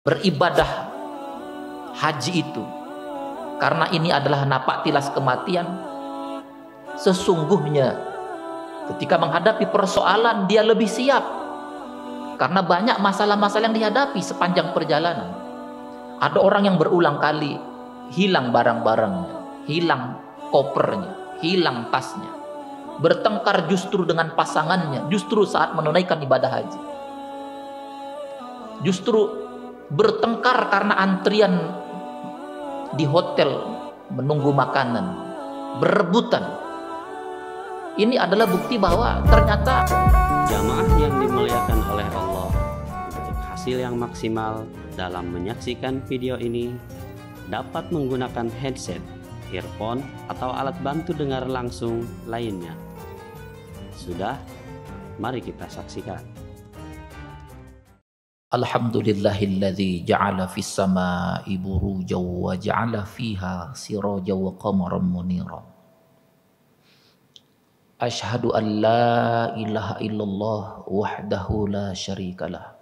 beribadah haji itu, karena ini adalah napak tilas kematian. Sesungguhnya ketika menghadapi persoalan dia lebih siap, karena banyak masalah-masalah yang dihadapi sepanjang perjalanan. Ada orang yang berulang kali hilang barang-barangnya, hilang kopernya, hilang tasnya, bertengkar justru dengan pasangannya, justru saat menunaikan ibadah haji, justru bertengkar karena antrian di hotel menunggu makanan, berebutan. Ini adalah bukti bahwa ternyata jamaah yang dimuliakan oleh Allah, untuk hasil yang maksimal dalam menyaksikan video ini dapat menggunakan headset, earphone, atau alat bantu dengar langsung lainnya. Sudah, mari kita saksikan. Alhamdulillahilladzi ja'ala fis samaa'i burujan wa ja'ala fiha sirajan wa qamaran munira. Asyhadu an la ilaha illallah wahdahu la syarikalah.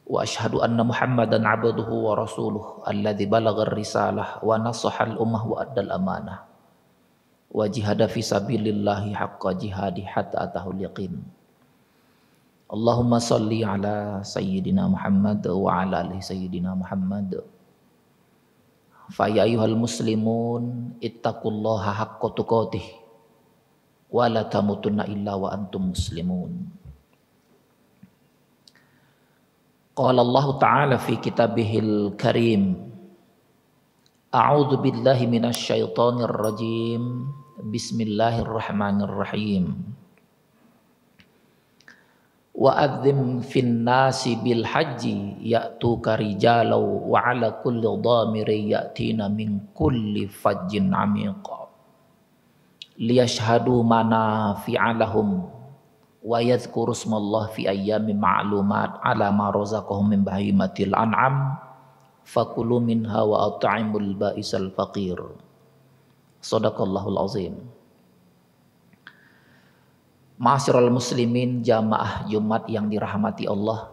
Wa asyhadu anna Muhammadan abduhu wa rasuluh alladzi balagha risalah wa nasaha al-ummah wa addal amanah wa jihada fi sabilillahi haqqa jihadi hatta atahul yaqin. Allahumma salli ala sayyidina Muhammad wa ala alihi sayyidina Muhammad. Fa ya ayyuhal muslimun ittaqullaha haqqa tuqatih wa la tamutunna illa wa antum muslimun. Qala Allah Ta'ala fi kitabihil karim, a'udzu billahi minasy syaithanir rajim, bismillahirrahmanirrahim. Wa adzim fin nasi bil haji ya'tuka rijalau wa ala kulli dhamirin ya'tina min kulli fajjin 'amiqa liyashhadu manafi'a lahum wa yadhkuru ismallah fi ayyamin ma'lumat ala ma razaqahum min bahimatil an'am fakulu minha wa at'imul ba'isal faqir. Shadaqallahul azim. Ma'asyiral muslimin, jamaah Jumat yang dirahmati Allah,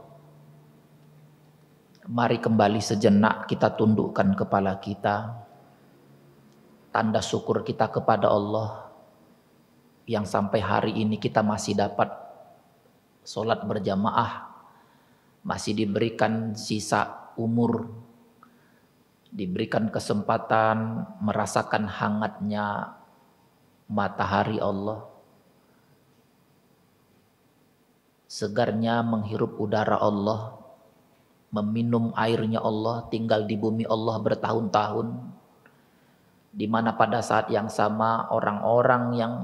mari kembali sejenak kita tundukkan kepala kita, tanda syukur kita kepada Allah yang sampai hari ini kita masih dapat sholat berjamaah, masih diberikan sisa umur, diberikan kesempatan merasakan hangatnya matahari Allah, segarnya menghirup udara Allah, meminum airnya Allah, tinggal di bumi Allah bertahun-tahun, di mana pada saat yang sama orang-orang yang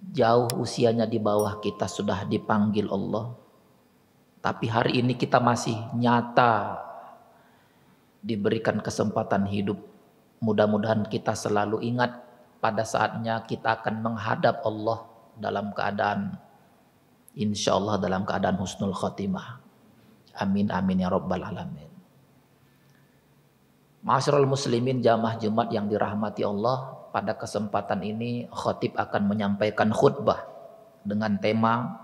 jauh usianya di bawah kita sudah dipanggil Allah. Tapi hari ini kita masih nyata diberikan kesempatan hidup. Mudah-mudahan kita selalu ingat pada saatnya kita akan menghadap Allah dalam keadaan, insya Allah dalam keadaan husnul khotimah. Amin amin ya rabbal alamin. Ma'asyiral muslimin, jamaah Jumat yang dirahmati Allah, pada kesempatan ini khatib akan menyampaikan khutbah dengan tema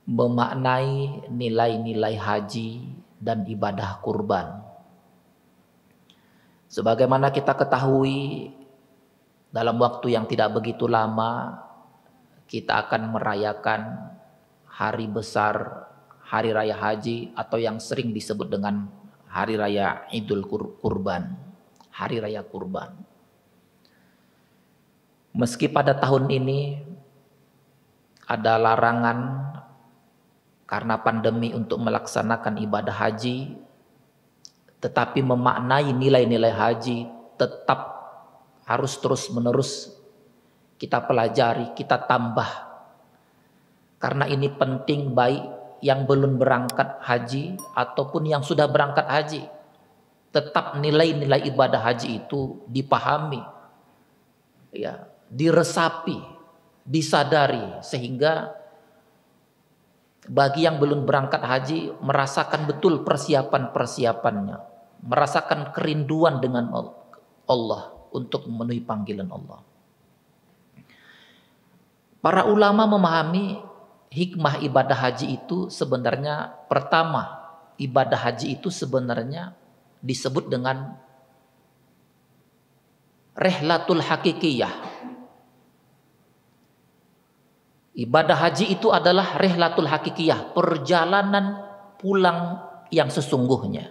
memaknai nilai-nilai haji dan ibadah kurban. Sebagaimana kita ketahui, dalam waktu yang tidak begitu lama kita akan merayakan hari besar, hari raya haji, atau yang sering disebut dengan hari raya Idul Kurban, hari raya kurban. Meski pada tahun ini ada larangan karena pandemi untuk melaksanakan ibadah haji, tetapi memaknai nilai-nilai haji tetap harus terus-menerus kita pelajari, kita tambah. Karena ini penting baik yang belum berangkat haji ataupun yang sudah berangkat haji. Tetap nilai-nilai ibadah haji itu dipahami, ya, diresapi, disadari, sehingga bagi yang belum berangkat haji merasakan betul persiapan-persiapannya, merasakan kerinduan dengan Allah untuk memenuhi panggilan Allah. Para ulama memahami hikmah ibadah haji itu sebenarnya pertama ibadah haji itu sebenarnya disebut dengan rihlatul hakikiyah. Ibadah haji itu adalah rihlatul hakikiyah, perjalanan pulang yang sesungguhnya.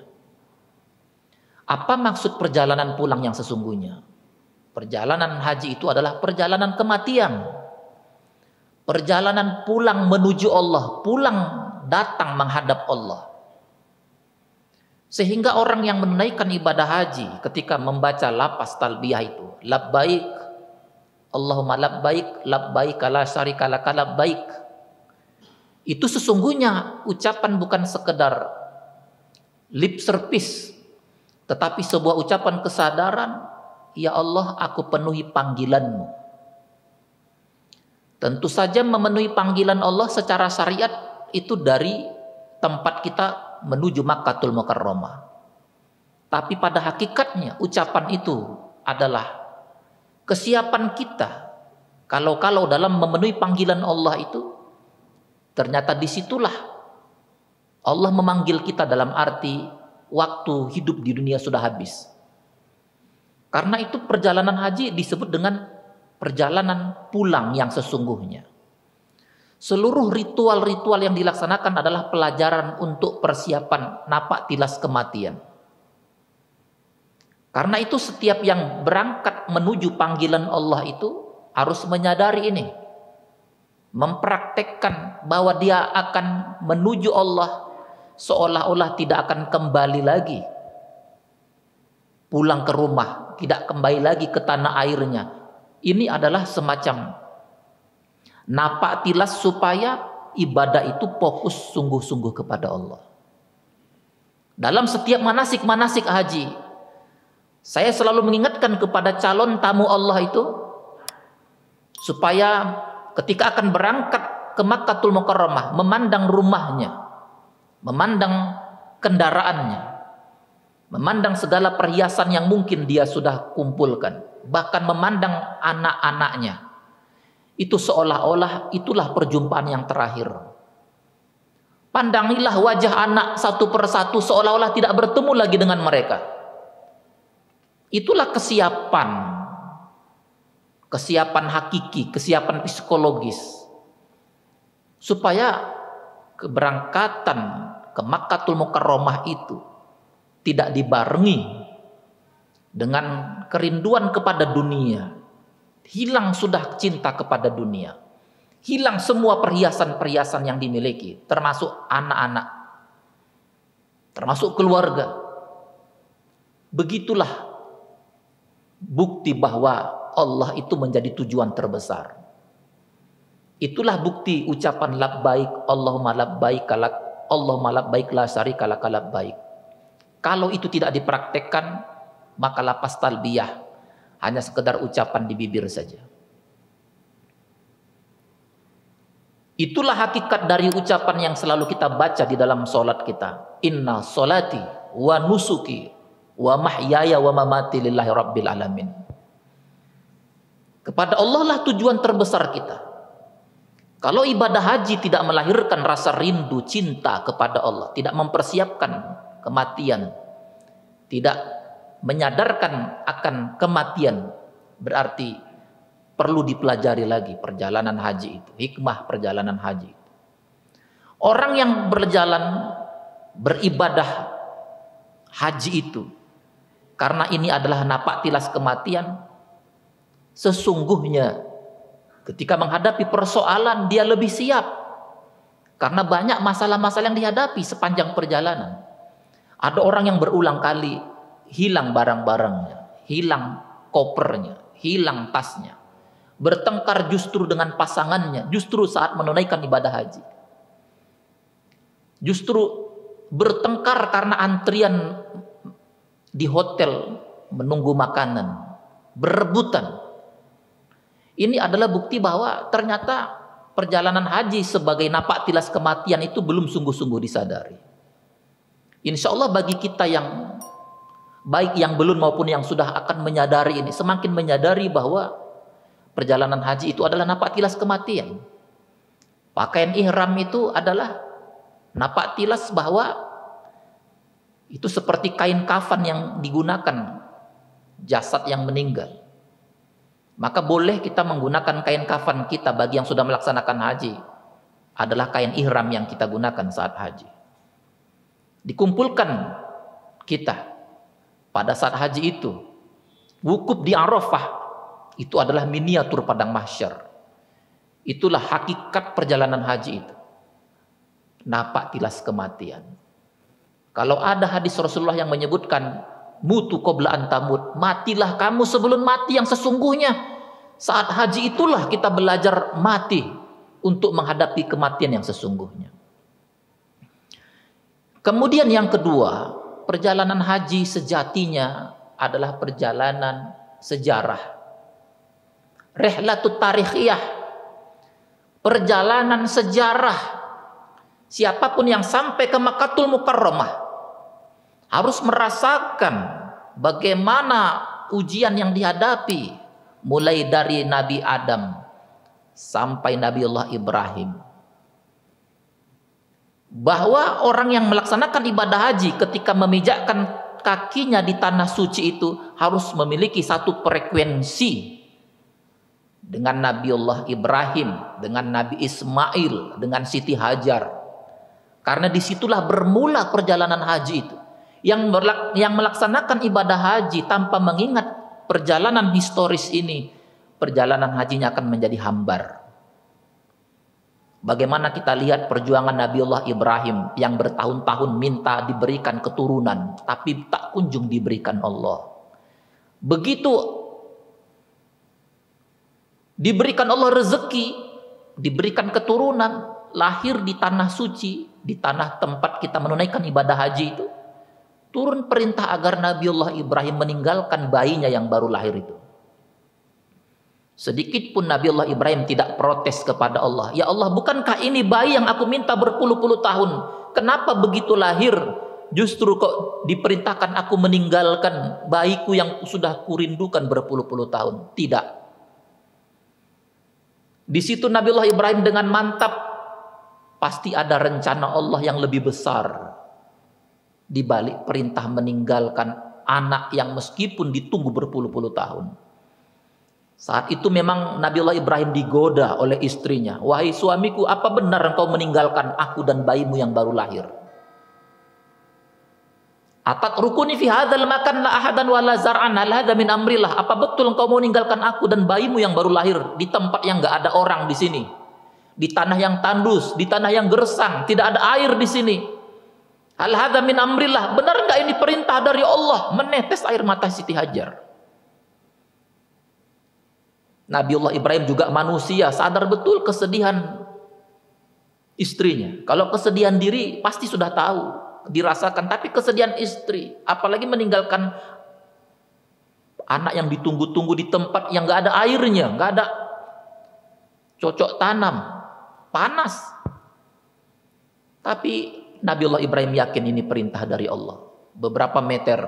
Apa maksud perjalanan pulang yang sesungguhnya? Perjalanan haji itu adalah perjalanan kematian. Perjalanan pulang menuju Allah, pulang datang menghadap Allah. Sehingga orang yang menunaikan ibadah haji ketika membaca lafaz talbiyah itu, labbaik Allahumma labbaik, labbaik la syarika laka labbaik. Itu sesungguhnya ucapan bukan sekedar lip service, tetapi sebuah ucapan kesadaran, ya Allah, aku penuhi panggilan-Mu. Tentu saja memenuhi panggilan Allah secara syariat itu dari tempat kita menuju Makkahul Mukarramah. Tapi pada hakikatnya ucapan itu adalah kesiapan kita. Kalau dalam memenuhi panggilan Allah itu, ternyata disitulah Allah memanggil kita dalam arti waktu hidup di dunia sudah habis. Karena itu perjalanan haji disebut dengan perjalanan pulang yang sesungguhnya. Seluruh ritual-ritual yang dilaksanakan adalah pelajaran untuk persiapan napak tilas kematian. Karena itu setiap yang berangkat menuju panggilan Allah itu harus menyadari ini. Mempraktekkan bahwa dia akan menuju Allah seolah-olah tidak akan kembali lagi pulang ke rumah, tidak kembali lagi ke tanah airnya. Ini adalah semacam napak tilas supaya ibadah itu fokus sungguh-sungguh kepada Allah. Dalam setiap manasik-manasik haji, saya selalu mengingatkan kepada calon tamu Allah itu supaya ketika akan berangkat ke Makkahul Mukarramah, memandang rumahnya, memandang kendaraannya, memandang segala perhiasan yang mungkin dia sudah kumpulkan, bahkan memandang anak-anaknya. Itu seolah-olah itulah perjumpaan yang terakhir. Pandangilah wajah anak satu persatu seolah-olah tidak bertemu lagi dengan mereka. Itulah kesiapan hakiki, kesiapan psikologis. Supaya keberangkatan ke Makkahul Mukarramah itu tidak dibarengi dengan kerinduan kepada dunia. Hilang sudah cinta kepada dunia. Hilang semua perhiasan-perhiasan yang dimiliki, termasuk anak-anak, termasuk keluarga. Begitulah bukti bahwa Allah itu menjadi tujuan terbesar. Itulah bukti ucapan labbaik Allahumma labbaik Allahumma labbaik la syarika laka labbaik. Kalau itu tidak dipraktekkan, maka lafaz talbiyah hanya sekedar ucapan di bibir saja. Itulah hakikat dari ucapan yang selalu kita baca di dalam solat kita. Inna solati wa nusuki wa mahyaya wa mamati lillahi rabbil alamin. Kepada Allah lah tujuan terbesar kita. Kalau ibadah haji tidak melahirkan rasa rindu, cinta kepada Allah, tidak mempersiapkan kematian, tidak menyadarkan akan kematian, berarti perlu dipelajari lagi perjalanan haji itu, hikmah perjalanan haji itu. Orang yang berjalan beribadah haji itu karena ini adalah napak tilas kematian, sesungguhnya ketika menghadapi persoalan dia lebih siap. Karena banyak masalah-masalah yang dihadapi sepanjang perjalanan. Ada orang yang berulang kali hilang barang-barangnya, hilang kopernya, hilang tasnya. Bertengkar justru dengan pasangannya, justru saat menunaikan ibadah haji. Justru bertengkar karena antrian di hotel menunggu makanan, berebutan. Ini adalah bukti bahwa ternyata perjalanan haji sebagai napak tilas kematian itu belum sungguh-sungguh disadari. Insya Allah bagi kita yang baik yang belum maupun yang sudah akan menyadari ini, semakin menyadari bahwa perjalanan haji itu adalah napak tilas kematian. Pakaian ihram itu adalah napak tilas bahwa Itu seperti kain kafan yang digunakan jasad yang meninggal. Maka boleh kita menggunakan kain kafan kita bagi yang sudah melaksanakan haji. Adalah kain ihram yang kita gunakan saat haji. Dikumpulkan kita pada saat haji itu. Wukuf di Arafah. Itu adalah miniatur padang mahsyar. Itulah hakikat perjalanan haji itu. Napak tilas kematian. Kalau ada hadis Rasulullah yang menyebutkan mutu qabla an tamut, matilah kamu sebelum mati yang sesungguhnya. Saat haji itulah kita belajar mati untuk menghadapi kematian yang sesungguhnya. Kemudian yang kedua, perjalanan haji sejatinya adalah perjalanan sejarah. Rihlatut tarikhiyah, perjalanan sejarah. Siapapun yang sampai ke Makkahul Mukarramah harus merasakan bagaimana ujian yang dihadapi mulai dari Nabi Adam sampai Nabiullah Ibrahim. Bahwa orang yang melaksanakan ibadah haji ketika memijakkan kakinya di tanah suci itu harus memiliki satu frekuensi dengan Nabiullah Ibrahim, dengan Nabi Ismail, dengan Siti Hajar. Karena disitulah bermula perjalanan haji itu. Yang melaksanakan ibadah haji tanpa mengingat perjalanan historis ini, perjalanan hajinya akan menjadi hambar. Bagaimana kita lihat perjuangan Nabiullah Ibrahim yang bertahun-tahun minta diberikan keturunan, tapi tak kunjung diberikan Allah. Begitu diberikan Allah rezeki, diberikan keturunan, lahir di tanah suci, di tanah tempat kita menunaikan ibadah haji itu, turun perintah agar Nabiullah Ibrahim meninggalkan bayinya yang baru lahir itu. Sedikit pun Nabiullah Ibrahim tidak protes kepada Allah. Ya Allah, bukankah ini bayi yang aku minta berpuluh-puluh tahun? Kenapa begitu lahir justru kok diperintahkan aku meninggalkan bayiku yang sudah kurindukan berpuluh-puluh tahun? Tidak. Di situ Nabiullah Ibrahim dengan mantap, pasti ada rencana Allah yang lebih besar di balik perintah meninggalkan anak yang meskipun ditunggu berpuluh-puluh tahun. Saat itu memang Nabiullah Ibrahim digoda oleh istrinya. Wahai suamiku, apa benar engkau meninggalkan aku dan bayimu yang baru lahir? Atat rukuni fi hadzal makan la ahadan wala zar'an hal hadza min amrillah. Apa betul engkau mau meninggalkan aku dan bayimu yang baru lahir di tempat yang enggak ada orang di sini? Di tanah yang tandus, di tanah yang gersang, tidak ada air di sini. Hal hadza min amrillah. Benar enggak ini perintah dari Allah? Menetes air mata Siti Hajar. Nabiullah Ibrahim juga manusia, sadar betul kesedihan istrinya. Kalau kesedihan diri pasti sudah tahu, dirasakan, tapi kesedihan istri, apalagi meninggalkan anak yang ditunggu-tunggu di tempat yang nggak ada airnya, nggak ada cocok tanam, panas. Tapi Nabiullah Ibrahim yakin ini perintah dari Allah. Beberapa meter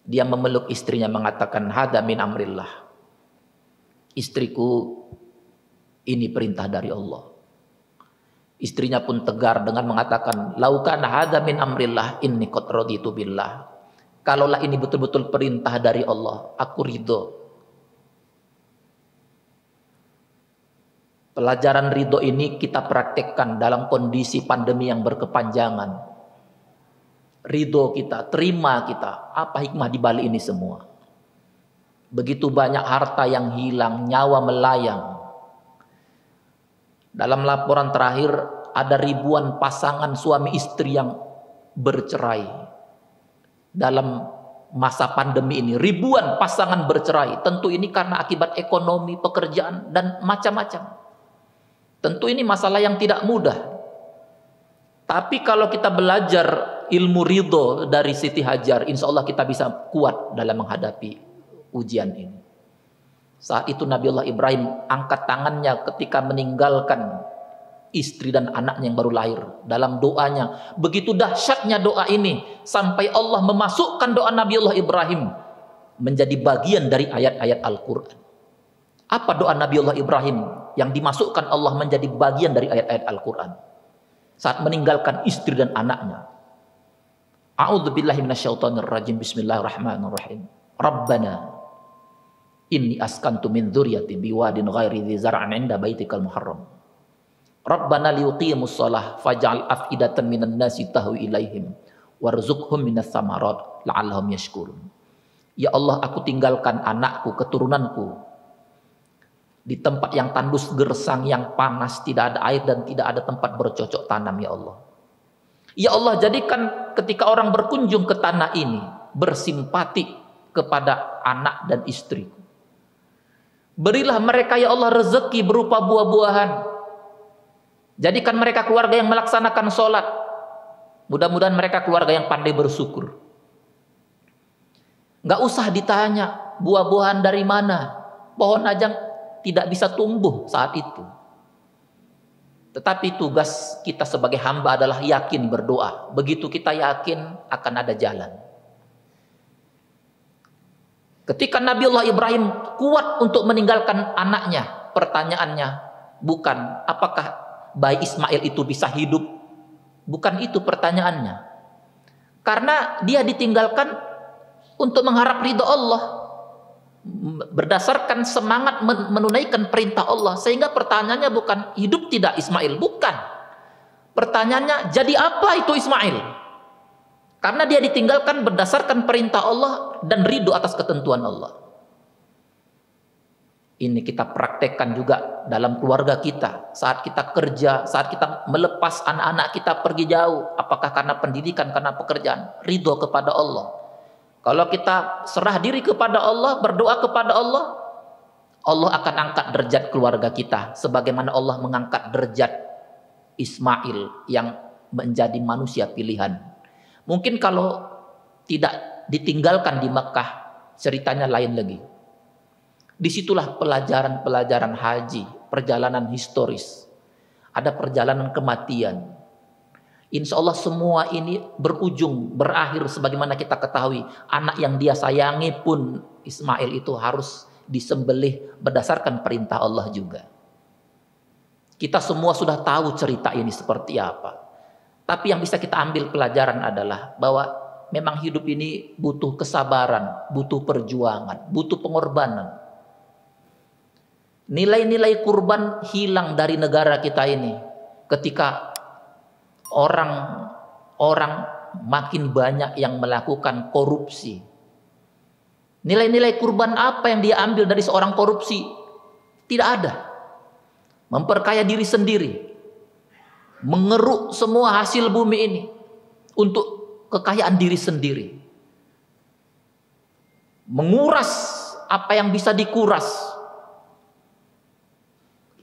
dia memeluk istrinya, mengatakan hadza min amrillah. Istriku, ini perintah dari Allah. Istrinya pun tegar dengan mengatakan, laukan hadza min amrillah inni qad raditu billah. Kalaulah ini betul-betul perintah dari Allah, aku ridho. Pelajaran ridho ini kita praktekkan dalam kondisi pandemi yang berkepanjangan. Ridho kita, terima kita. Apa hikmah di balik ini semua? Begitu banyak harta yang hilang, nyawa melayang. Dalam laporan terakhir ada ribuan pasangan suami istri yang bercerai. Dalam masa pandemi ini ribuan pasangan bercerai. Tentu ini karena akibat ekonomi, pekerjaan dan macam-macam. Tentu ini masalah yang tidak mudah. Tapi kalau kita belajar ilmu ridho dari Siti Hajar, insya Allah kita bisa kuat dalam menghadapi ujian ini. Saat itu Nabiullah Ibrahim angkat tangannya ketika meninggalkan istri dan anaknya yang baru lahir. Dalam doanya, begitu dahsyatnya doa ini sampai Allah memasukkan doa Nabiullah Ibrahim menjadi bagian dari ayat-ayat Al-Quran. Apa doa Nabiullah Ibrahim yang dimasukkan Allah menjadi bagian dari ayat-ayat Al-Quran saat meninggalkan istri dan anaknya? A'udzubillahi minasyaitonirrajim. Bismillahirrahmanirrahim. Rabbana inni askantu min dzurriyyati biwadin ghairi dzi zar'in 'inda baitikal muharram. Rabbana liyuqimus shalah faj'al af'idatan minan nasi tahwi ilaihim warzuqhum minas samarat la'allahum yashkurun. Ya Allah, aku tinggalkan anakku, keturunanku di tempat yang tandus gersang, yang panas, tidak ada air dan tidak ada tempat bercocok tanam, ya Allah. Ya Allah, jadikan ketika orang berkunjung ke tanah ini bersimpati kepada anak dan istriku. Berilah mereka, ya Allah, rezeki berupa buah-buahan. Jadikan mereka keluarga yang melaksanakan sholat. Mudah-mudahan mereka keluarga yang pandai bersyukur. Gak usah ditanya buah-buahan dari mana. Pohon aja tidak bisa tumbuh saat itu. Tetapi tugas kita sebagai hamba adalah yakin berdoa. Begitu kita yakin akan ada jalan. Ketika Nabiullah Ibrahim kuat untuk meninggalkan anaknya, pertanyaannya bukan apakah bayi Ismail itu bisa hidup. Bukan itu pertanyaannya. Karena dia ditinggalkan untuk mengharap ridho Allah, berdasarkan semangat menunaikan perintah Allah. Sehingga pertanyaannya bukan hidup tidak Ismail, bukan. Pertanyaannya jadi apa itu Ismail? Karena dia ditinggalkan berdasarkan perintah Allah dan ridho atas ketentuan Allah. Ini kita praktekkan juga dalam keluarga kita. Saat kita kerja, saat kita melepas anak-anak kita pergi jauh, apakah karena pendidikan, karena pekerjaan, ridho kepada Allah. Kalau kita serah diri kepada Allah, berdoa kepada Allah, Allah akan angkat derajat keluarga kita. Sebagaimana Allah mengangkat derajat Ismail yang menjadi manusia pilihan. Mungkin kalau tidak ditinggalkan di Mekah, ceritanya lain lagi. Disitulah pelajaran-pelajaran haji, perjalanan historis. Ada perjalanan kematian. Insya Allah semua ini berujung, berakhir sebagaimana kita ketahui. Anak yang dia sayangi pun Ismail itu harus disembelih berdasarkan perintah Allah juga. Kita semua sudah tahu cerita ini seperti apa. Tapi yang bisa kita ambil pelajaran adalah bahwa memang hidup ini butuh kesabaran, butuh perjuangan, butuh pengorbanan. Nilai-nilai kurban hilang dari negara kita ini ketika orang makin banyak yang melakukan korupsi. Nilai-nilai kurban apa yang dia ambil dari seorang korupsi? Tidak ada. Memperkaya diri sendiri, mengeruk semua hasil bumi ini untuk kekayaan diri sendiri, menguras apa yang bisa dikuras,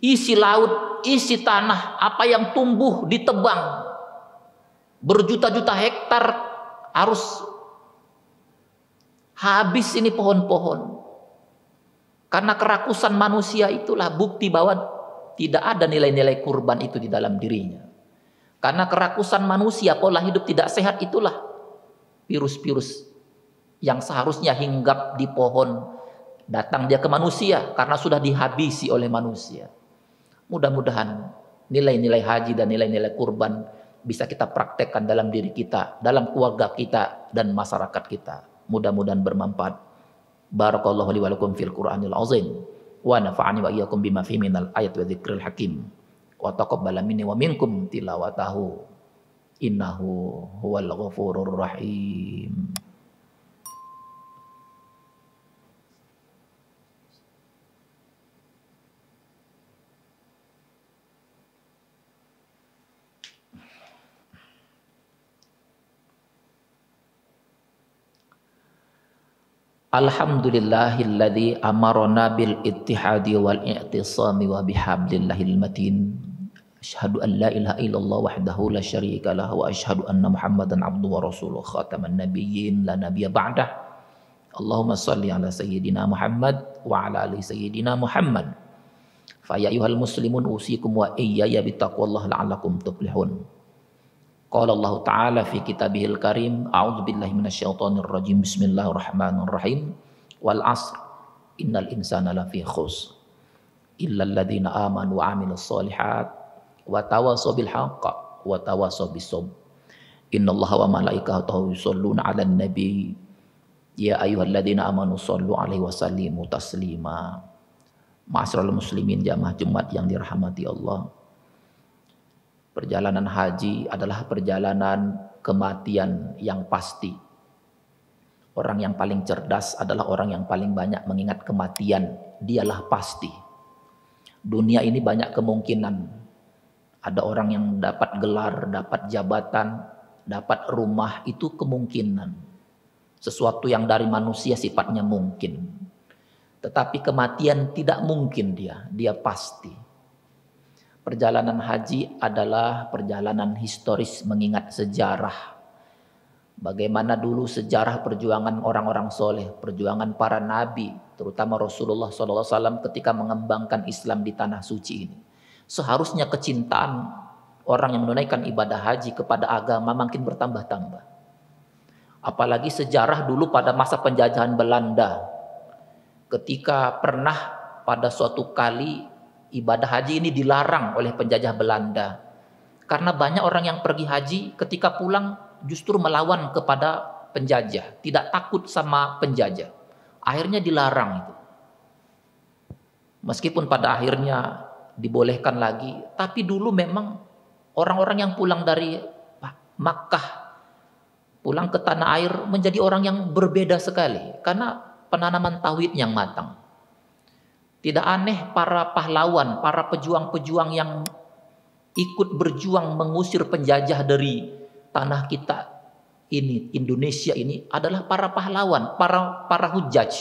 isi laut, isi tanah, apa yang tumbuh ditebang, berjuta-juta hektar harus habis ini pohon-pohon. Karena kerakusan manusia itulah bukti bahwa tidak ada nilai-nilai kurban itu di dalam dirinya. Karena kerakusan manusia, pola hidup tidak sehat itulah virus-virus yang seharusnya hinggap di pohon, datang dia ke manusia karena sudah dihabisi oleh manusia. Mudah-mudahan nilai-nilai haji dan nilai-nilai kurban bisa kita praktekkan dalam diri kita, dalam keluarga kita dan masyarakat kita. Mudah-mudahan bermanfaat. Barakallahu li wa lakum fil Qur'anil azim. Wa nafa'ani wa iyyakum bima fihi minal ayat wa dzikril hakim. Wa taqabbala minni wa minkum tilawatahu. Innahu huwal ghafurur rahim. Alhamdulillahilladzi amarna bil ittihadi wal i'tisami wa bihablillahil matin. Asyhadu an la ilaha illallah wahdahu la syarika lah wa asyhadu anna Muhammadan abduhu wa rasuluh khataman nabiyyin la nabiyya ba'dah. Allahumma shalli ala sayyidina Muhammad wa ala ali sayyidina Muhammad. Fa ya ayyuhal muslimun usikum wa iyaya bittaqwallahi la'allakum tuflihun. Qala Allah Ta'ala fi kitabihil karim, a'udzu billahi minasyaitonir rajim, bismillahirrahmanirrahim. Wal 'asr innal insana lafi khusr illa alladziina aamanu wa 'amilus shalihat wa tawashaw bil haqq wa tawashaw bis sabr. Innallaha wa malaikatahu yusholluna 'alan nabi ya ayyuhalladzina amanu shollu 'alaihi wa sallimu taslima. Ma'asyiral muslimin jamaah Jumat yang dirahmati Allah. Perjalanan haji adalah perjalanan kematian yang pasti. Orang yang paling cerdas adalah orang yang paling banyak mengingat kematian. Dialah pasti. Dunia ini banyak kemungkinan. Ada orang yang dapat gelar, dapat jabatan, dapat rumah, itu kemungkinan. Sesuatu yang dari manusia sifatnya mungkin. Tetapi kematian tidak mungkin dia pasti. Perjalanan haji adalah perjalanan historis mengingat sejarah. Bagaimana dulu sejarah perjuangan orang-orang soleh, perjuangan para nabi, terutama Rasulullah SAW ketika mengembangkan Islam di tanah suci ini. Seharusnya kecintaan orang yang menunaikan ibadah haji kepada agama makin bertambah-tambah. Apalagi sejarah dulu pada masa penjajahan Belanda. Ketika pernah pada suatu kali ibadah haji ini dilarang oleh penjajah Belanda. Karena banyak orang yang pergi haji ketika pulang justru melawan kepada penjajah. Tidak takut sama penjajah. Akhirnya dilarang itu. Meskipun pada akhirnya dibolehkan lagi. Tapi dulu memang orang-orang yang pulang dari Makkah, pulang ke tanah air menjadi orang yang berbeda sekali. Karena penanaman tauhid yang matang. Tidak aneh para pahlawan, para pejuang-pejuang yang ikut berjuang mengusir penjajah dari tanah kita ini, Indonesia ini adalah para pahlawan, para hujjaj.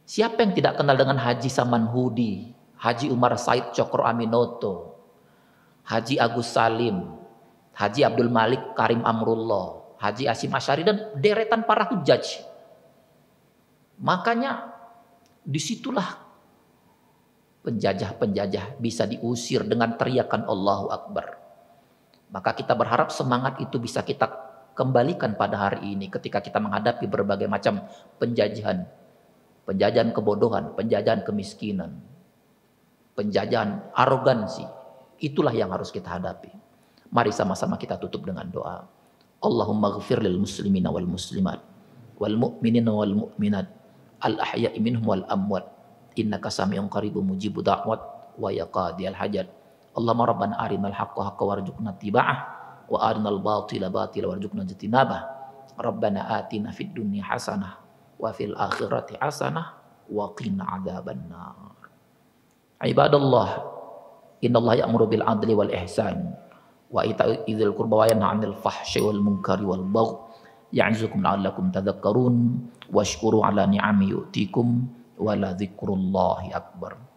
Siapa yang tidak kenal dengan Haji Samanhudi, Haji Umar Said Cokro Aminoto, Haji Agus Salim, Haji Abdul Malik Karim Amrullah, Haji Hasyim Asy'ari dan deretan para hujjaj. Makanya disitulah penjajah-penjajah bisa diusir dengan teriakan Allahu Akbar. Maka kita berharap semangat itu bisa kita kembalikan pada hari ini ketika kita menghadapi berbagai macam penjajahan. Penjajahan kebodohan, penjajahan kemiskinan, penjajahan arogansi. Itulah yang harus kita hadapi. Mari sama-sama kita tutup dengan doa. Allahumma ghfir lil muslimina wal muslimat wal mu'minina wal mu'minat al ahya'i minhum wal amwat innaka sami'un qaribun mujibud da'wat wa ya qadiyal hajat. Allahumma rabbana arinal haqqa haqqan warzuqna ittiba'ah wa arinal batila batila warzuqna ijtinabah. Rabbana atina fid dunya hasanah wa fil akhirati hasanah wa qina adzabannar. Ibadallah, innallaha ya'muru bil adli wal ihsan wa ita'i dzil qurba wa yanha 'anil fahsya'i wal munkari wal baghi ya'izukum la'allakum tadhakkarun washkuru 'ala ni'ami yu'tikum wa la dzikrullahi akbar.